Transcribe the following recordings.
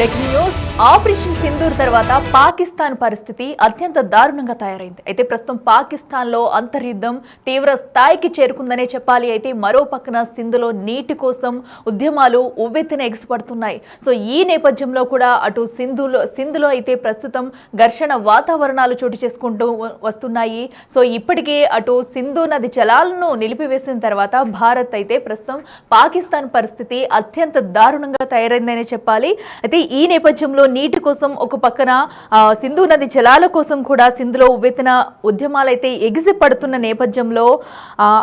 Breaking news. Operation Sindoor తర్వాత పాకిస్తాన్ పరిస్థితి అత్యంత దారుణంగా తయారైంది. అయితే ప్రస్తుతం పాకిస్తాన్ లో అంతర్యుద్ధం తీవ్ర స్థాయికి చేరుకుందనే చెప్పాలి. అయితే మరో పక్కన సింధులో నీటి కోసం ఉద్యమాలు ఉవ్వెత్తున ఎగిసిపడుతున్నాయి. సో ఈ నేపథ్యంలో కూడా అటు సింధులో అయితే ప్రస్తుతం ఘర్షణ వాతావరణాలు చోటు చేసుకుంటూ వస్తున్నాయి. సో ఇప్పటికే అటు సింధు నది జలాలను నిలిపివేసిన తర్వాత భారత్ అయితే ప్రస్తుతం పాకిస్తాన్ పరిస్థితి అత్యంత దారుణంగా తయారైందనే చెప్పాలి. అయితే ఈ నేపథ్యంలో నీటి కోసం ఒక పక్కన సింధు నది జలాల కోసం కూడా సింధులో ఉవ్వెత్తున ఉద్యమాలు అయితే ఎగిసి పడుతున్న నేపథ్యంలో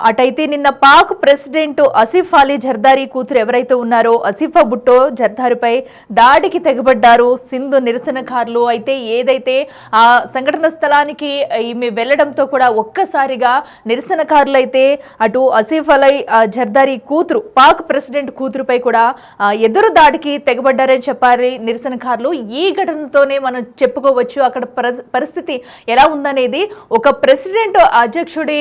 అటైతే నిన్న పాక్ ప్రెసిడెంట్ ఆసిఫ్ అలీ జర్దారీ కూతురు ఎవరైతే ఉన్నారో ఆసిఫా భుట్టో జర్దారీపై దాడికి తెగబడ్డారు సింధు నిరసనకారులు. అయితే ఏదైతే ఆ సంఘటన స్థలానికి ఈమె వెళ్లడంతో కూడా ఒక్కసారిగా నిరసనకారులు అయితే అటు ఆసిఫ్ అలీ జర్దారీ కూతురు పాక్ ప్రెసిడెంట్ కూతురుపై కూడా ఎదురు దాడికి తెగబడ్డారని చెప్పాలి నిరసనకారులు. ఈ ఘటనతోనే మనం చెప్పుకోవచ్చు అక్కడ పరిస్థితి ఎలా ఉందనేది. ఒక ప్రెసిడెంట్ అధ్యక్షుడి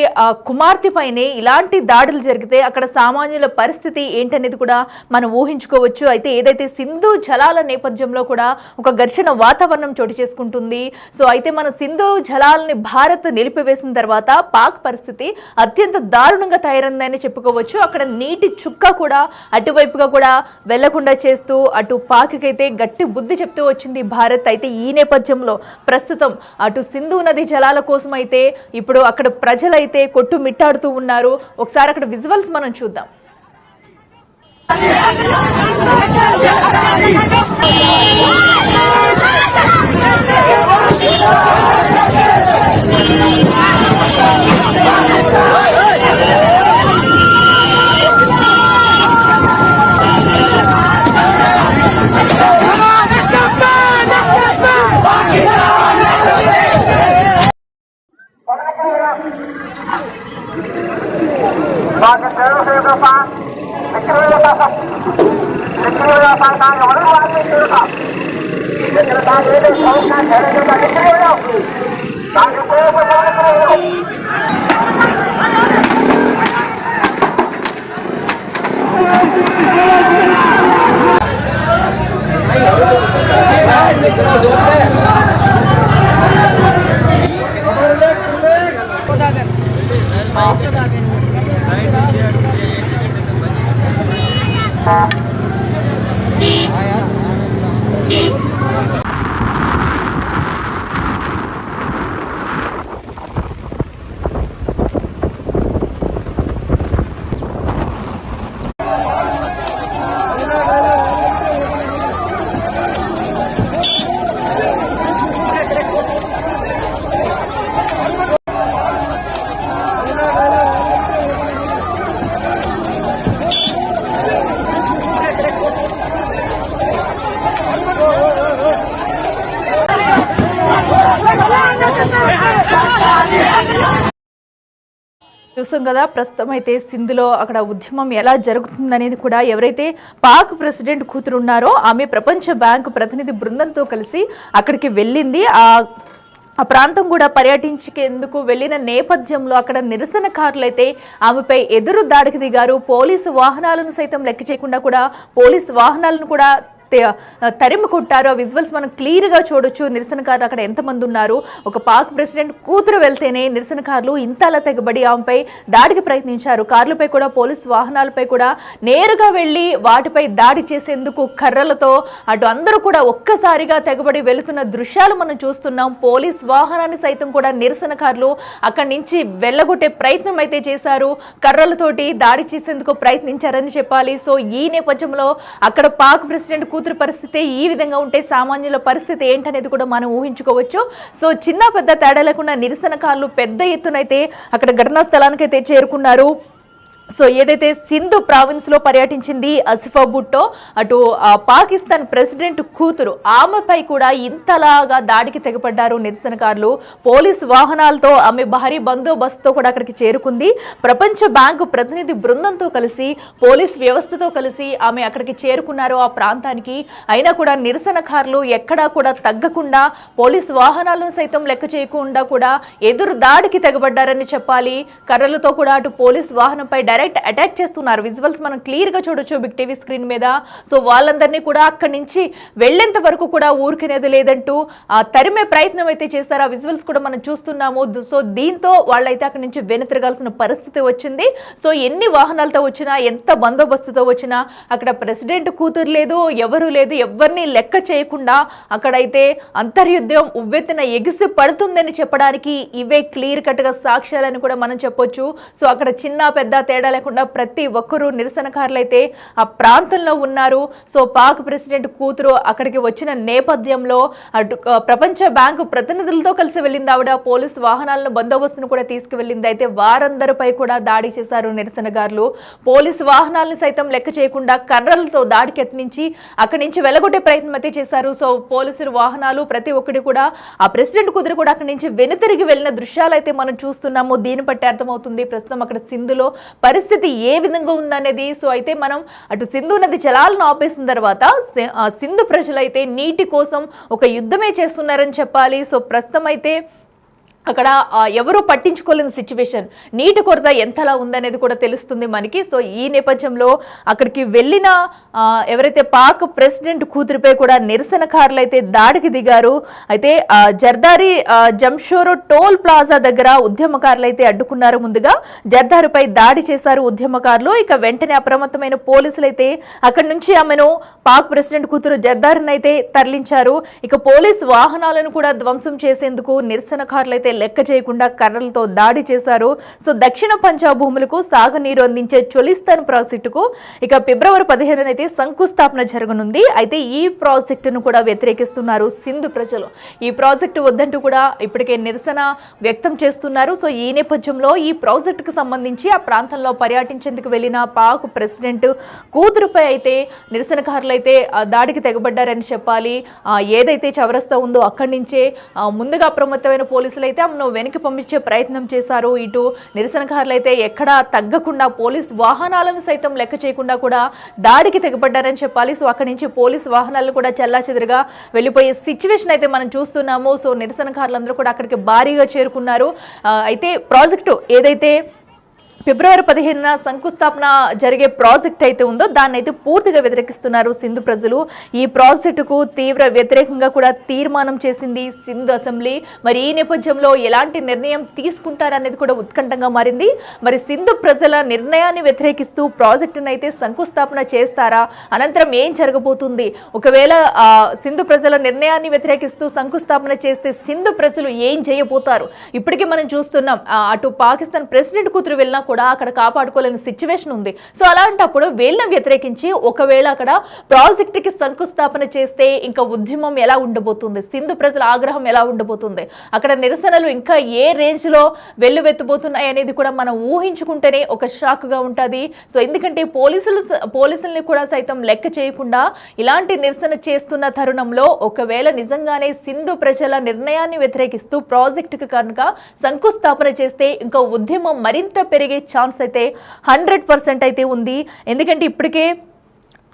కుమార్తె పైనే ఇలాంటి దాడులు జరిగితే అక్కడ సామాన్యుల పరిస్థితి ఏంటనేది కూడా మనం ఊహించుకోవచ్చు. అయితే ఏదైతే సింధు జలాల నేపథ్యంలో కూడా ఒక ఘర్షణ వాతావరణం చోటు చేసుకుంటుంది. సో అయితే మన సింధు జలాలని భారత్ నిలిపివేసిన తర్వాత పాక్ పరిస్థితి అత్యంత దారుణంగా తయారైందని చెప్పుకోవచ్చు. అక్కడ నీటి చుక్క కూడా అటువైపుగా కూడా వెళ్లకుండా చేస్తూ అటు పాక్ అయితే గట్టి బుద్ధి చెప్తూ వచ్చింది భారత్. అయితే ఈ నేపథ్యంలో ప్రస్తుతం అటు సింధు నది జలాల కోసం అయితే ఇప్పుడు అక్కడ ప్రజలైతే కొట్టుమిట్టాడుతూ ఉన్నారు. ఒకసారి అక్కడ విజువల్స్ మనం చూద్దాం. చూస్తాం కదా ప్రస్తుతం అయితే సింధులో అక్కడ ఉద్యమం ఎలా జరుగుతుందనేది కూడా ఎవరైతే పాక్ ప్రెసిడెంట్ కూతురు ఉన్నారో ఆమె ప్రపంచ బ్యాంకు ప్రతినిధి బృందంతో కలిసి అక్కడికి వెళ్ళింది. ఆ ప్రాంతం కూడా పర్యటించేందుకు వెళ్లిన నేపథ్యంలో అక్కడ నిరసనకారులు అయితే ఆమెపై ఎదురు దాడికి దిగారు. పోలీసు వాహనాలను సైతం లెక్క చేయకుండా కూడా పోలీసు వాహనాలను కూడా తరిమి కొట్టారు. ఆ విజువల్స్ మనం క్లియర్గా చూడొచ్చు. నిరసనకారులు అక్కడ ఎంతమంది ఉన్నారు. ఒక పాక్ ప్రెసిడెంట్ కూతురు వెళ్తేనే నిరసనకారులు ఇంతలా తెగబడి ఆమెపై దాడికి ప్రయత్నించారు. కార్లపై కూడా పోలీసు వాహనాలపై కూడా నేరుగా వెళ్ళి వాటిపై దాడి చేసేందుకు కర్రలతో అటు అందరూ కూడా ఒక్కసారిగా తెగబడి వెళుతున్న దృశ్యాలు మనం చూస్తున్నాం. పోలీసు వాహనాన్ని సైతం కూడా నిరసనకారులు అక్కడి నుంచి వెళ్ళగొట్టే ప్రయత్నం అయితే చేశారు. కర్రలతోటి దాడి చేసేందుకు ప్రయత్నించారని చెప్పాలి. సో ఈ నేపథ్యంలో అక్కడ పాక్ ప్రెసిడెంట్ కూతురు పరిస్థితి ఈ విధంగా ఉంటే సామాన్యుల పరిస్థితి ఏంటనేది కూడా మనం ఊహించుకోవచ్చు. సో చిన్న పెద్ద తేడా లేకుండా నిరసనకారులు పెద్ద ఎత్తునైతే అక్కడ ఘటనా స్థలానికైతే చేరుకున్నారు. సో ఏదైతే సింధు ప్రావిన్స్ లో పర్యటించింది ఆసిఫా భుట్టో అటు పాకిస్తాన్ ప్రెసిడెంట్ కూతురు ఆమెపై కూడా ఇంతలాగా దాడికి తెగపడ్డారు నిరసనకారులు. పోలీసు వాహనాలతో ఆమె భారీ బందోబస్తుతో కూడా అక్కడికి చేరుకుంది. ప్రపంచ బ్యాంకు ప్రతినిధి బృందంతో కలిసి పోలీస్ వ్యవస్థతో కలిసి ఆమె అక్కడికి చేరుకున్నారు ఆ ప్రాంతానికి. అయినా కూడా నిరసనకారులు ఎక్కడా కూడా తగ్గకుండా పోలీసు వాహనాలను సైతం లెక్క చేయకుండా కూడా ఎదురు దాడికి తెగబడ్డారని చెప్పాలి. కర్రలతో కూడా అటు పోలీసు వాహనంపై డైరెక్ట్ అటాక్ చేస్తున్నారు. విజువల్స్ మనం క్లియర్ గా చూడొచ్చు బిగ్ టీవీ స్క్రీన్ మీద. సో వాళ్ళందరినీ కూడా అక్కడి నుంచి వెళ్లేంత వరకు కూడా ఊరికనేది లేదంటూ తరిమే ప్రయత్నం అయితే చేస్తారు. ఆ విజువల్స్ కూడా మనం చూస్తున్నాము. సో దీంతో వాళ్ళైతే అక్కడి నుంచి వెనుతిరగాల్సిన పరిస్థితి వచ్చింది. సో ఎన్ని వాహనాలతో వచ్చినా, ఎంత బందోబస్తుతో వచ్చినా అక్కడ ప్రెసిడెంట్ కూతురు లేదు, ఎవరు లేదు, ఎవరిని లెక్క చేయకుండా అక్కడైతే అంతర్యుద్ధం ఉవ్వెత్తున ఎగిసి పడుతుందని చెప్పడానికి ఇవే క్లియర్ కట్ గా సాక్ష్యాలని కూడా మనం చెప్పొచ్చు. సో అక్కడ చిన్న పెద్ద తేడా లేకుండా ప్రతి ఒక్కరూ నిరసనకారులు అయితే ఆ ప్రాంతంలో ఉన్నారు. సో పాక్ ప్రెసిడెంట్ కూతురు అక్కడికి వచ్చిన నేపథ్యంలో అటు ప్రపంచ బ్యాంకు ప్రతినిధులతో కలిసి వెళ్ళింది ఆవిడ. పోలీసు వాహనాలను బందోబస్తును కూడా తీసుకువెళ్ళింది. అయితే వారందరిపై కూడా దాడి చేశారు నిరసనకారులు. పోలీసు వాహనాలను సైతం లెక్క చేయకుండా కర్రలతో దాడికి యత్నించి అక్కడి నుంచి వెలగొట్టే ప్రయత్నం అయితే చేశారు. సో పోలీసులు వాహనాలు ప్రతి ఒక్కటి కూడా ఆ ప్రెసిడెంట్ కుదురు కూడా అక్కడి నుంచి వెనుతిరిగి వెళ్ళిన దృశ్యాలు అయితే మనం చూస్తున్నాము. దీన్ని బట్టి అర్థమవుతుంది ప్రస్తుతం అక్కడ సింధులో పరిస్థితి ఏ విధంగా ఉందనేది. సో అయితే మనం అటు సింధు నది జలాలను ఆపేసిన తర్వాత సింధు ప్రజలైతే నీటి కోసం ఒక యుద్ధమే చేస్తున్నారని చెప్పాలి. సో ప్రస్తుతం అయితే అక్కడ ఎవరూ పట్టించుకోలేని సిచ్యువేషన్, నీటి కొరత ఎంతలా ఉందనేది కూడా తెలుస్తుంది మనకి. సో ఈ నేపథ్యంలో అక్కడికి వెళ్ళిన ఎవరైతే పాక్ ప్రెసిడెంట్ కూతురిపై కూడా నిరసనకారులు అయితే దాడికి దిగారు. అయితే జర్దారి జంషోరో టోల్ ప్లాజా దగ్గర ఉద్యమకారులు అయితే అడ్డుకున్నారు. ముందుగా జర్దారుపై దాడి చేశారు ఉద్యమకారులు. ఇక వెంటనే అప్రమత్తమైన పోలీసులు అయితే అక్కడి నుంచి ఆమెను పాక్ ప్రెసిడెంట్ కూతురు జర్దారిని అయితే తరలించారు. ఇక పోలీసు వాహనాలను కూడా ధ్వంసం చేసేందుకు నిరసనకారులు అయితే లెక్క చేయకుండా కర్రలతో దాడి చేశారు. సో దక్షిణ పంజాబ్ భూములకు సాగునీరు అందించే చొలిస్తాన్ ప్రాజెక్టుకు ఇక ఫిబ్రవరి 15న అయితే శంకుస్థాపన జరగనుంది. అయితే ఈ ప్రాజెక్టును కూడా వ్యతిరేకిస్తున్నారు సింధు ప్రజలు. ఈ ప్రాజెక్టు వద్దంటూ కూడా ఇప్పటికే నిరసన వ్యక్తం చేస్తున్నారు. సో ఈ నేపథ్యంలో ఈ ప్రాజెక్టుకు సంబంధించి ఆ ప్రాంతంలో పర్యటించేందుకు వెళ్ళిన పాక్ ప్రెసిడెంట్ కూతురుపై అయితే నిరసనకారులు అయితే దాడికి తెగబడ్డారని చెప్పాలి. ఏదైతే చౌరస్తా ఉందో అక్కడి నుంచే ముందుగా అప్రమత్తమైన పోలీసులు అయితే వెనక్కి పంపించే ప్రయత్నం చేశారు. ఇటు నిరసనకారులు అయితే ఎక్కడా తగ్గకుండా పోలీస్ వాహనాలను సైతం లెక్క చేయకుండా కూడా దాడికి తెగబడ్డారని చెప్పాలి. సో అక్కడి నుంచి పోలీస్ వాహనాలను కూడా చెల్లాచెదురుగా వెళ్ళిపోయే సిచ్యువేషన్ అయితే మనం చూస్తున్నాము. సో నిరసనకారులందరూ కూడా అక్కడికి భారీగా చేరుకున్నారు. అయితే ప్రాజెక్టు ఏదైతే ఫిబ్రవరి 15న శంకుస్థాపన జరిగే ప్రాజెక్ట్ అయితే ఉందో దాన్ని అయితే పూర్తిగా వ్యతిరేకిస్తున్నారు సింధు ప్రజలు. ఈ ప్రాజెక్టుకు తీవ్ర వ్యతిరేకంగా కూడా తీర్మానం చేసింది సింధు అసెంబ్లీ. మరి ఈ నేపథ్యంలో ఎలాంటి నిర్ణయం తీసుకుంటారనేది కూడా ఉత్కంఠంగా మారింది. మరి సింధు ప్రజల నిర్ణయాన్ని వ్యతిరేకిస్తూ ప్రాజెక్టును అయితే శంకుస్థాపన చేస్తారా, అనంతరం ఏం జరగబోతుంది, ఒకవేళ సింధు ప్రజల నిర్ణయాన్ని వ్యతిరేకిస్తూ శంకుస్థాపన చేస్తే సింధు ప్రజలు ఏం చేయబోతారు? ఇప్పటికే మనం చూస్తున్నాం అటు పాకిస్తాన్ ప్రెసిడెంట్ కూతురు వెళ్ళినా కూడా అక్కడ కాపాడుకోలేని సిచ్యువేషన్ ఉంది. సో అలాంటప్పుడు వీళ్ళని వ్యతిరేకించి ఒకవేళ అక్కడ ప్రాజెక్టుకి శంకుస్థాపన చేస్తే ఇంకా ఉద్యమం ఎలా ఉండబోతుంది, సింధు ప్రజల ఆగ్రహం ఎలా ఉండబోతుంది, అక్కడ నిరసనలు ఇంకా ఏ రేంజ్ లో వెల్లువెత్తబోతున్నాయి అనేది కూడా మనం ఊహించుకుంటేనే ఒక షాక్ గా ఉంటుంది. సో ఎందుకంటే పోలీసుల్ని కూడా సైతం లెక్క చేయకుండా ఇలాంటి నిరసన చేస్తున్న తరుణంలో ఒకవేళ నిజంగానే సింధు ప్రజల నిర్ణయాన్ని వ్యతిరేకిస్తూ ప్రాజెక్టుకి కనుక శంకుస్థాపన చేస్తే ఇంకా ఉద్యమం మరింత పెరిగే ఛాన్స్ అయితే 100% అయితే ఉంది. ఎందుకంటే ఇప్పటికే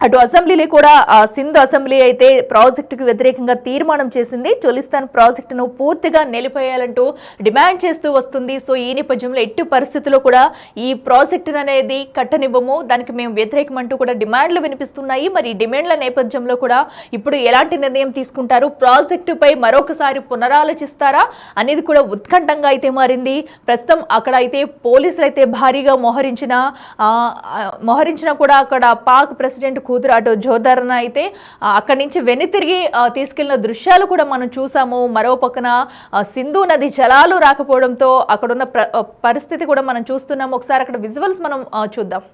అటు అసెంబ్లీలో కూడా సింధు అసెంబ్లీ అయితే ప్రాజెక్టుకు వ్యతిరేకంగా తీర్మానం చేసింది. చొలిస్తాన్ ప్రాజెక్టును పూర్తిగా నిలిపేయాలంటూ డిమాండ్ చేస్తూ వస్తుంది. సో ఈ నేపథ్యంలో ఎట్టి పరిస్థితుల్లో కూడా ఈ ప్రాజెక్టును అనేది కట్టనివ్వము, దానికి మేము వ్యతిరేకమంటూ కూడా డిమాండ్లు వినిపిస్తున్నాయి. మరి ఈ డిమాండ్ల నేపథ్యంలో కూడా ఇప్పుడు ఎలాంటి నిర్ణయం తీసుకుంటారు, ప్రాజెక్టుపై మరొకసారి పునరాలోచిస్తారా అనేది కూడా ఉత్కంఠంగా అయితే మారింది. ప్రస్తుతం అక్కడ అయితే పోలీసులు అయితే భారీగా మోహరించిన కూడా అక్కడ పాక్ ప్రెసిడెంట్ కూతురు అటు జోర్దారన అయితే అక్కడి నుంచి వెనుతిరిగి తీసుకెళ్లిన దృశ్యాలు కూడా మనం చూసాము. మరో పక్కన సింధు నది జలాలు రాకపోవడంతో అక్కడున్న పరిస్థితి కూడా మనం చూస్తున్నాము. ఒకసారి అక్కడ విజువల్స్ మనం చూద్దాం.